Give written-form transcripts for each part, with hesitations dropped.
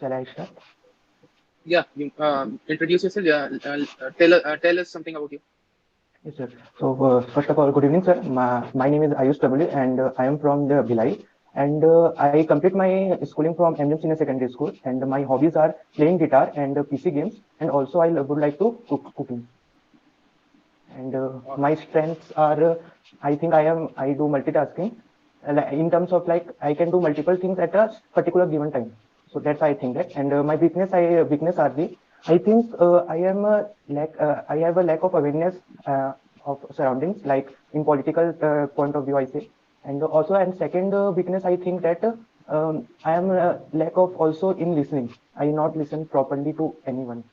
Shall I start? Yeah, you introduce yourself. Yeah, tell us something about you. Yes, sir. So, first of all, good evening, sir. My name is Ayush W, and I am from the Bhilai. And I complete my schooling from MGM Senior Secondary School. And my hobbies are playing guitar and PC games. And also, would like to cooking. And All my right. strengths are, I do multitasking. In terms of like, I can do multiple things at a particular given time. So that's I think that. And my weakness are the, I think I have a lack of awareness of surroundings, like in political point of view, I say. And second weakness, I think that I am lack of also in listening. I not listen properly to anyone.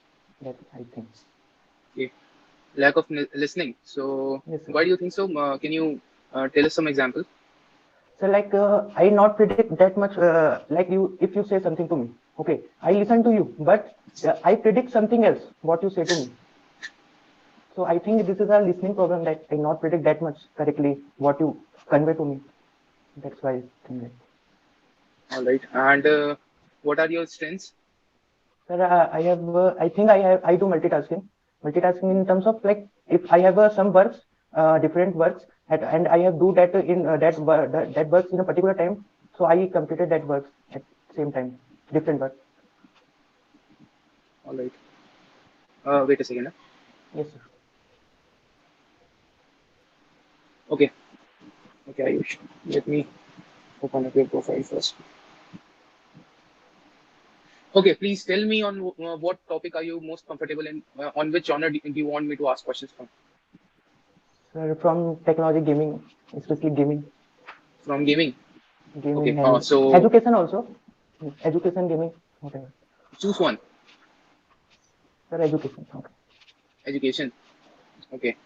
That I think. Okay. Lack of listening. So, Yes, sir. why do you think so? Can you tell us some example? So like I not predict that much. Like you, if you say something to me, okay, I listen to you, but I predict something else. What you say to me. So I think this is a listening problem that I not predict that much correctly what you convey to me. That's why I think that. All right. And what are your strengths? Sir, I have. I think I do multitasking. Multitasking in terms of like if I have some works, different works, and I have do that in that works in a particular time. So I completed that works at same time, different work. All right. Wait a second. Yes, sir. Okay. Okay, Ayush. Let me open up your profile first. Okay, please tell me on what topic are you most comfortable in? On which genre do you want me to ask questions from? Sir, from technology, gaming, especially From gaming. Okay. gaming and So education also. Education, gaming, whatever. choose one. Sir, education. Okay. Education. Okay.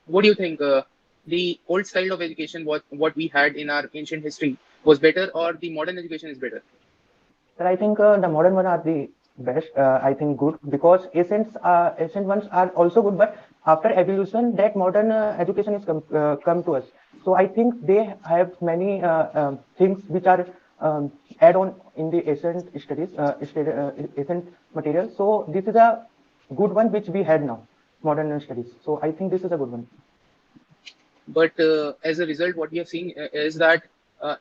What do you think? The old style of education, what we had in our ancient history, was better, or the modern education is better? Sir, I think the modern one are the best. I think good because ancient ones are also good, but after evolution, that modern education is come to us. So I think they have many things which are add on in the ancient material. So this is a good one which we had now, modern studies. So I think this is a good one. But as a result, what we have seen is that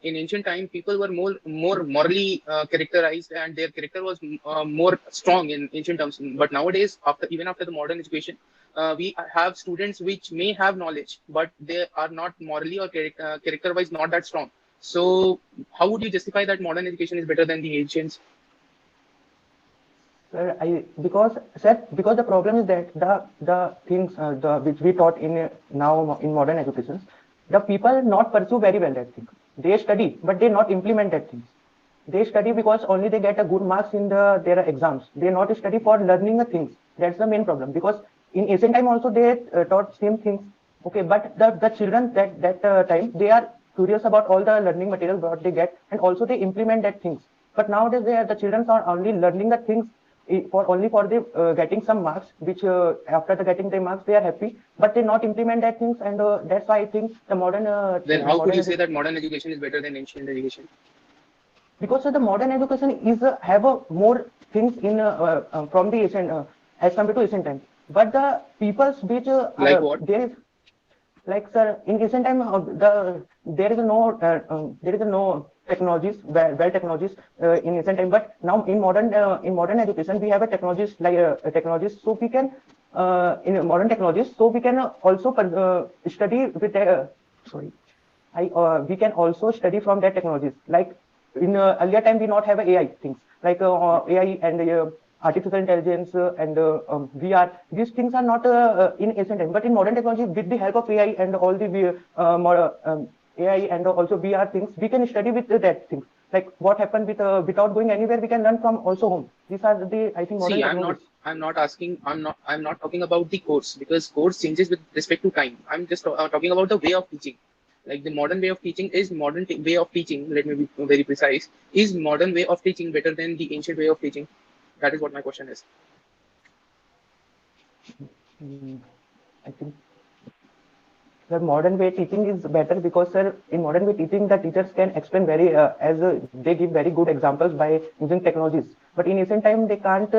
in ancient time, people were more morally characterized, and their character was more strong in ancient terms. But nowadays, after the modern education, we have students which may have knowledge, but they are not morally or character-wise not that strong. So, how would you justify that modern education is better than the ancients? Because the problem is that the things the which we taught in now in modern educations, the people not pursue very well that thing. They study, but they not implement that things. They study because only they get a good marks in their exams. They not study for learning the things. That's the main problem. Because in ancient time also they taught same things. Okay, but the children that time they are curious about all the learning material what they get, and also they implement that things. But nowadays the children are only learning the things for only for the getting some marks, which after the getting the marks they are happy, but they not implement that things, and that's why I think Then, the how could modern you say that modern education is better than ancient education? because the modern education is have more things in from the ancient as compared to ancient time, but the people's which Like what? there is like sir in ancient time there is no technologies well technologies in ancient time, but now in modern education we have a technologies like technologies, so we can in modern technologies, so we can also study with sorry we can also study from that technologies. Like in earlier time, we not have AI things like AI and artificial intelligence VR. These things are not in ancient time, but in modern technology, with the help of AI and all the AI and also VR things, we can study with that things. Like what happened with without going anywhere, we can learn from also home. These are the I think modern See, technologies. I'm not talking about the course because course changes with respect to time. I'm just talking about the way of teaching. Like the modern way of teaching is way of teaching. Let me be very precise. Is modern way of teaching better than the ancient way of teaching? That is what my question is. Mm, I think The modern way teaching is better because, sir, in modern way teaching, the teachers can explain very they give very good examples by using technologies. But in ancient time, they can't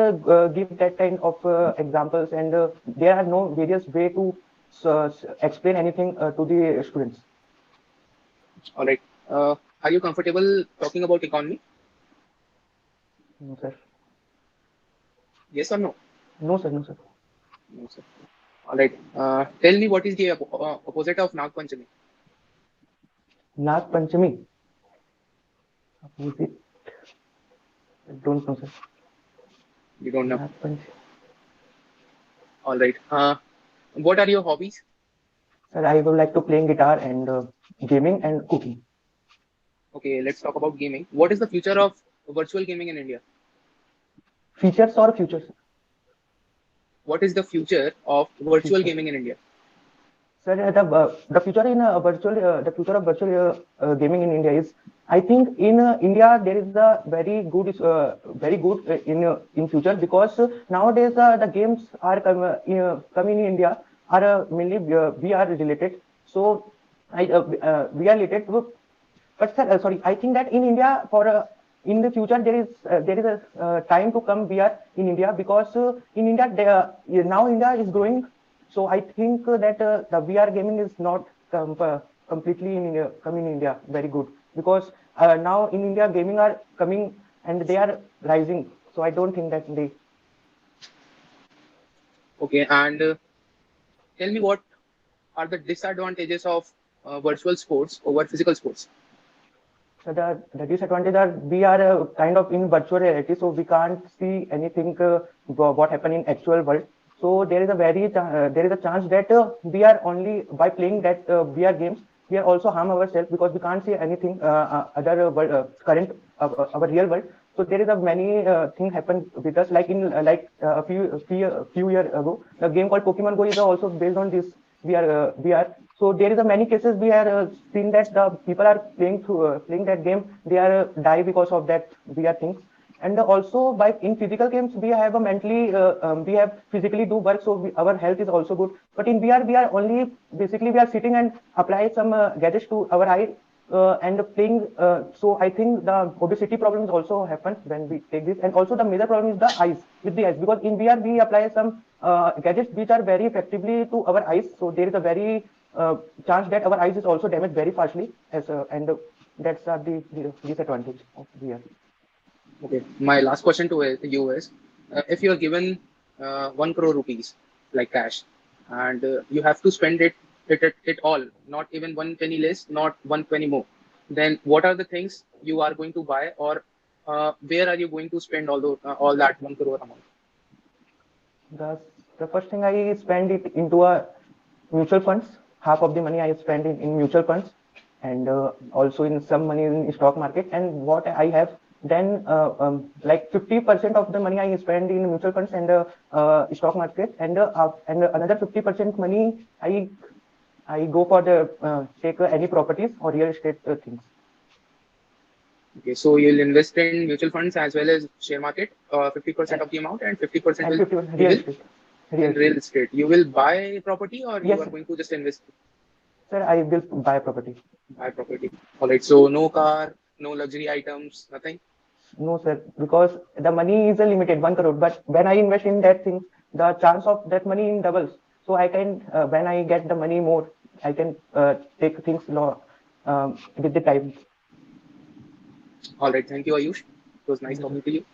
give that kind of examples, and there are no various way to explain anything to the students. All right. Are you comfortable talking about economy? No, sir. Yes or no? No, sir. No, sir. No, sir. All right. Tell me what is the opposite of Nag Panchami? Nag Panchami. Opposite. I don't know, sir. You don't know. Nag Panchami. All right. What are your hobbies? Sir, I would like to playing guitar and gaming and cooking. Okay, let's talk about gaming. What is the future of virtual gaming in India? Features or futures? What is the future of virtual Future. gaming in India? Sir, the future in virtual the future of virtual gaming in India is, I think in India there is a very good in future, because nowadays the games are coming in India are mainly VR related. So VR related. But sir, sorry, I think that in India for in the future there is a time to come VR in India, because in India now India is growing. So I think that the VR gaming is not completely in India, coming in India very good, because now in India gaming are coming and they are rising. So I don't think that they. Okay, and tell me what are the disadvantages of virtual sports over physical sports? So the disadvantage are we are kind of in virtual reality, so we can't see anything what happen in actual world. So there is a there is a chance that we are only by playing that VR games, we are also harm ourselves, because we can't see anything other world, current our real world. So there is a many thing happened with us, like in a few years ago, the game called Pokemon Go is also based on this VR. So there is a many cases we are seen that the people are playing that game, they are die because of that VR things. And also by in physical games we have a mentally we have physically do work, so our health is also good. But in VR we are only basically we are sitting and apply some gadgets to our eye and playing. So I think the obesity problems also happen when we take this, and also the major problem is the eyes, with the eyes, because in VR we apply some gadgets which are very effectively to our eyes. So there is a very chance that our eyes is also damaged very fastly, as and that's the disadvantage of VR. Okay, my last question to you is, if you are given 1 crore rupees like cash, and you have to spend it all, not even one penny less, not one penny more, then what are the things you are going to buy, or where are you going to spend all that 1 crore amount? The the first thing I spend it into a mutual funds. Half of the money I spend in mutual funds, and also in some money in stock market. And what I have then like 50% of the money I spend in mutual funds and stock market, and another 50% money I go for the take any properties or real estate things. Okay, so you'll invest in mutual funds as well as share market, 50% And, of the amount, and 50% and will 50% you real will estate. in Real real estate. estate. You will buy property, or you Yes, are going to just invest? sir. I will buy property. Buy property. All right. So no car, no luxury items, nothing. No, sir, because the money is a limited 1 crore. But when I invest in that thing, the chance of that money in doubles. So I can, when I get the money more, I can take things with the time. All right. Thank you, Ayush. It was nice Thank you, sir. talking to you.